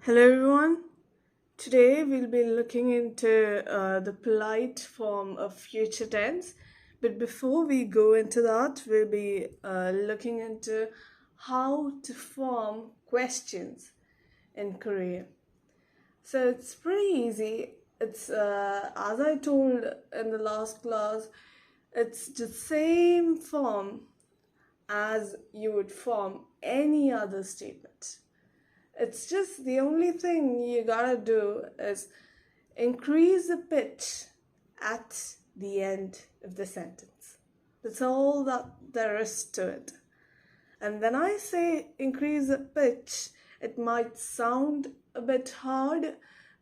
Hello everyone. Today we'll be looking into the polite form of future tense. But before we go into that, we'll be looking into how to form questions in Korean. So it's pretty easy. It's as I told in the last class, it's the same form as you would form any other statement. It's just the only thing you gotta do is increase the pitch at the end of the sentence. That's all that there is to it. And when I say increase the pitch, it might sound a bit hard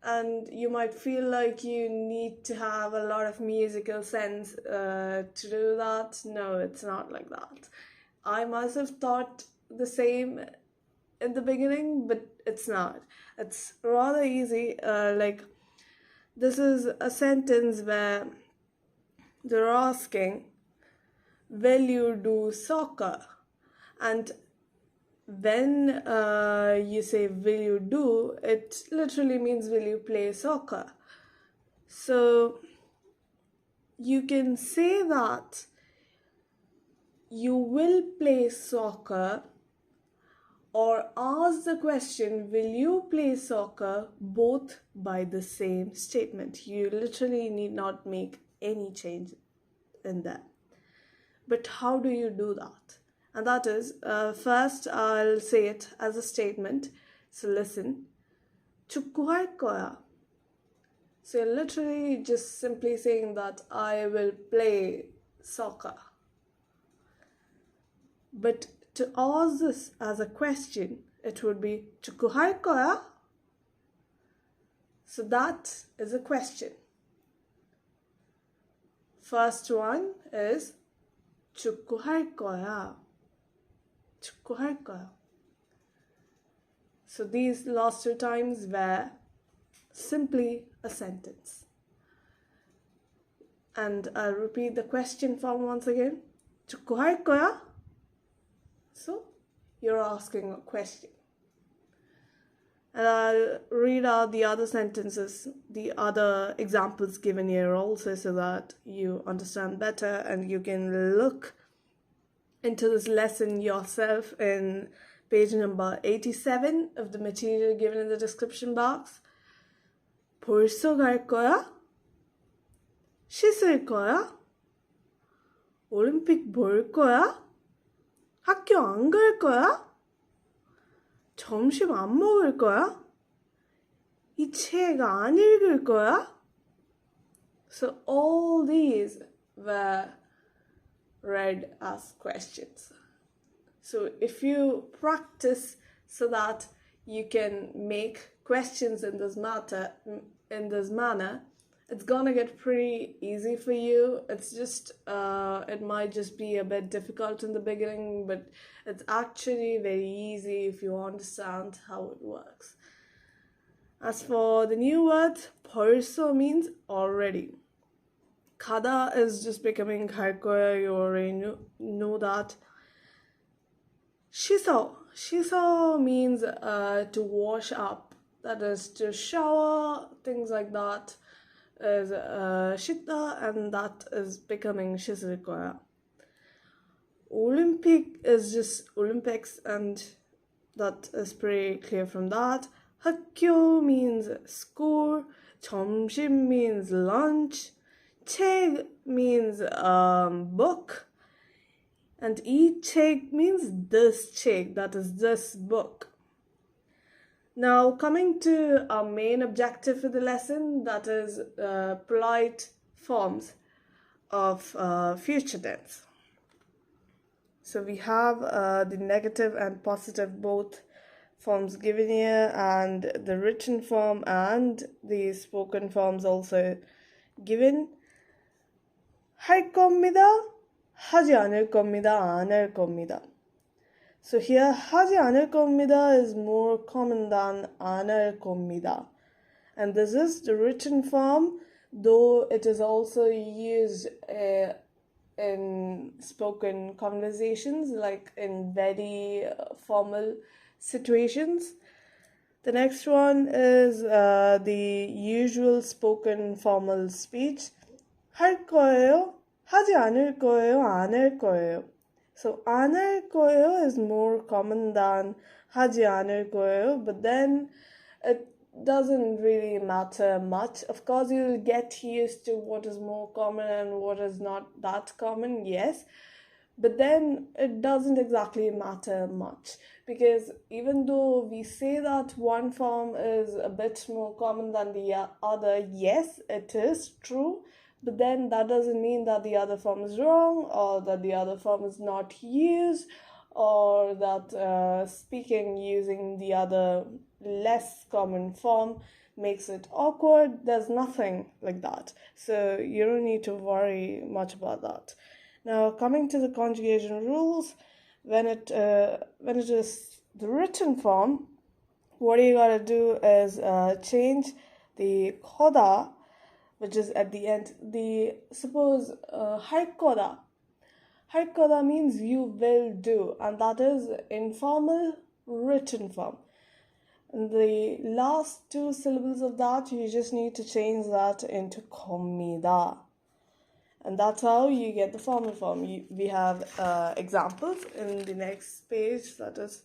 and you might feel like you need to have a lot of musical sense to do that. No, it's not like that. I must have thought the same in the beginning, but it's not. It's rather easy. This is a sentence where they're asking, will you do soccer? And when you say will you do, it literally means will you play soccer. So you can say that you will play soccer or ask the question, will you play soccer, both by the same statement. You literally need not make any change in that. But how do you do that? And that is, first I'll say it as a statement. So listen. 축구 할 거야. So you're literally just simply saying that I will play soccer. But to ask this as a question, it would be 축구 할 거야? So that is a question. First one is 축구 할 거야. 축구 할 거야. So these last two times were simply a sentence. And I'll repeat the question form once again. 축구 할 거야? So you're asking a question. And I'll read out the other sentences, the other examples given here also, so that you understand better and you can look into this lesson yourself in page number 87 of the material given in the description box. 벌써 갈 거야? 씻을 거야? 올림픽 볼 거야? 학교 안 갈 거야? 점심 안 먹을 거야? 이 책 안 읽을 거야? So all these were read as questions. So if you practice so that you can make questions in this manner, it's gonna get pretty easy for you. It's just it might just be a bit difficult in the beginning, but it's actually very easy if you understand how it works. As for the new word, 벌써 means already. 가다 is just becoming 갈 거야. You already know that. 씻어 means to wash up. That is to shower, things like that is 씻다, and that is becoming 씻을 거야. Olympic is just Olympics, and that is pretty clear from that. 학교 means school. 점심 means lunch. 책 means book. And 이 책 means this 책, that is this book. Now coming to our main objective for the lesson, that is polite forms of future tense. So we have the negative and positive both forms given here, and the written form and the spoken forms also given. 할 겁니다. 하지 않을 겁니다. 안 할 겁니다. So here, 하지 않을 겁니다 is more common than 안 할 겁니다. And this is the written form, though it is also used in spoken conversations, like in very formal situations. The next one is the usual spoken formal speech. 할 거예요? 하지 않을 거예요? 안 할 거예요? So 안 할 거예요 is more common than 하지 않을 거예요, but then it doesn't really matter much. Of course, you'll get used to what is more common and what is not that common, yes, but then it doesn't exactly matter much, because even though we say that one form is a bit more common than the other, yes, it is true, but then that doesn't mean that the other form is wrong, or that the other form is not used, or that speaking using the other less common form makes it awkward. There's nothing like that, so you don't need to worry much about that. Now, coming to the conjugation rules, when it is the written form, what you gotta do is change the koda, which is at the end. Suppose 할 거다. 할 거다 means you will do, and that is informal written form. And the last two syllables of that, you just need to change that into 겁니다. And that's how you get the formal form. We have examples in the next page, that is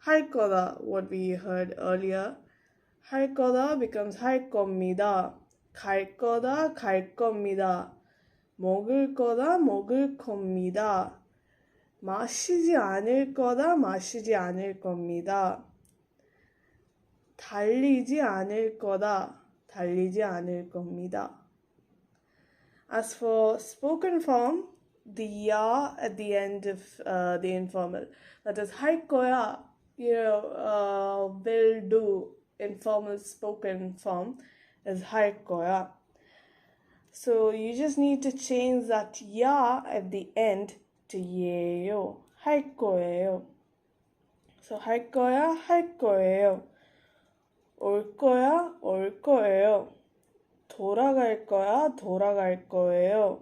할 거다, what we heard earlier. 할 거다 becomes 할 겁니다. 갈 거다, 갈 겁니다. 먹을 거다, 먹을 겁니다. 마시지 않을 거다, 마시지 않을 겁니다. 달리지 않을 거다, 달리지 않을 겁니다. As for spoken form, the ya at the end of the informal, that is 할 거야, will do, informal spoken form is 할 거야. So you just need to change that ya at the end to 예요, 할 거예요. So 할 거야, 할 거예요. 올 거야, 올 거예요. 돌아갈 거야, 돌아갈 거예요.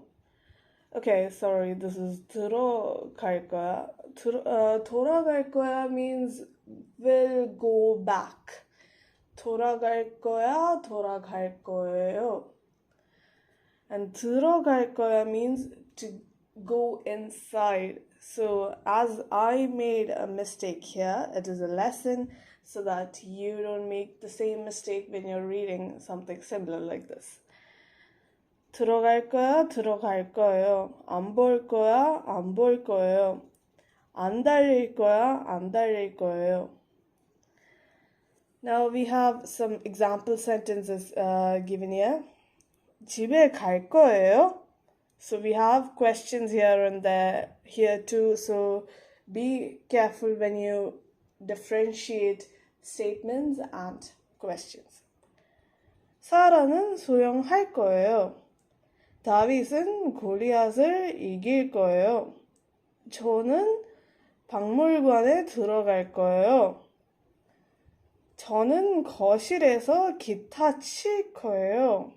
Okay, sorry, this is 들어갈 거야. 돌아갈 거야 means will go back. 돌아갈 거야, 돌아갈 거예요. And 들어갈 거야 means to go inside. So as I made a mistake here, it is a lesson so that you don't make the same mistake when you're reading something similar like this. 들어갈 거야, 들어갈 거예요. 안 볼 거야, 안 볼 거예요. 안 달릴 거야, 안 달릴 거예요. Now we have some example sentences given here. 집에 갈 거예요? So we have questions here and there, here too. So be careful when you differentiate statements and questions. 사라는 소용할 거예요. 다윗은 골리앗을 이길 거예요. 저는 박물관에 들어갈 거예요. 저는 거실에서 기타 칠 거예요.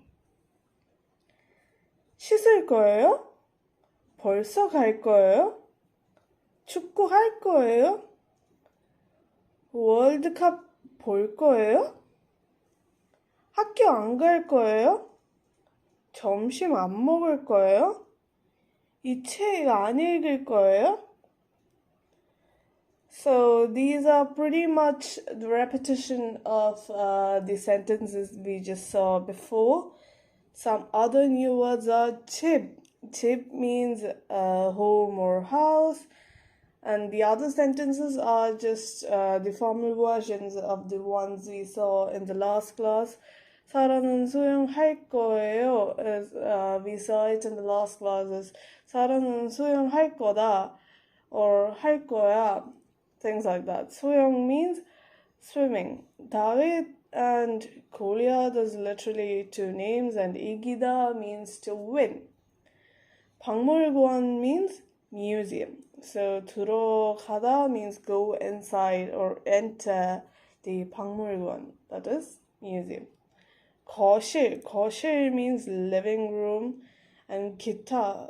씻을 거예요? 벌써 갈 거예요? 축구할 거예요? 월드컵 볼 거예요? 학교 안 갈 거예요? 점심 안 먹을 거예요? 이 책 안 읽을 거예요? So these are pretty much the repetition of the sentences we just saw before. Some other new words are 집. 집 means home or house. And the other sentences are just the formal versions of the ones we saw in the last class. 사라는 수영할 거예요. We saw it in the last classes. 사라는 수영할 거다 or 할 거야. Things like that. 수영 means swimming. David and Goliath is literally two names, and 이기다 means to win. 박물관 means museum. So 들어가다 means go inside or enter the 박물관, that is museum. 거실 means living room, and guitar,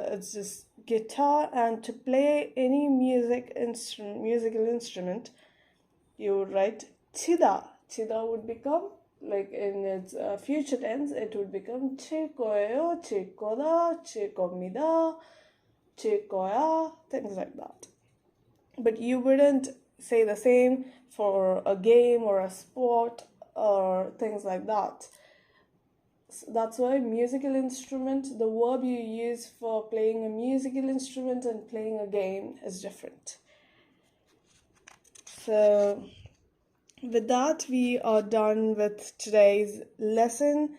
it's just guitar, and to play any musical instrument, you would write Chida. Chida would become, like in its future tense, it would become chekoyo, chekoda, chekomida, chekoya, things like that. But you wouldn't say the same for a game or a sport or things like that. That's why musical instrument, the verb you use for playing a musical instrument and playing a game is different. So with that, we are done with today's lesson.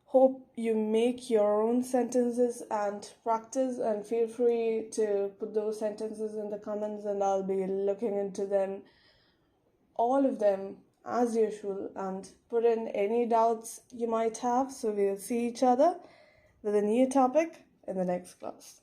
Hope you make your own sentences and practice, and feel free to put those sentences in the comments, and I'll be looking into them, all of them, as usual, and put in any doubts you might have. So we'll see each other with a new topic in the next class.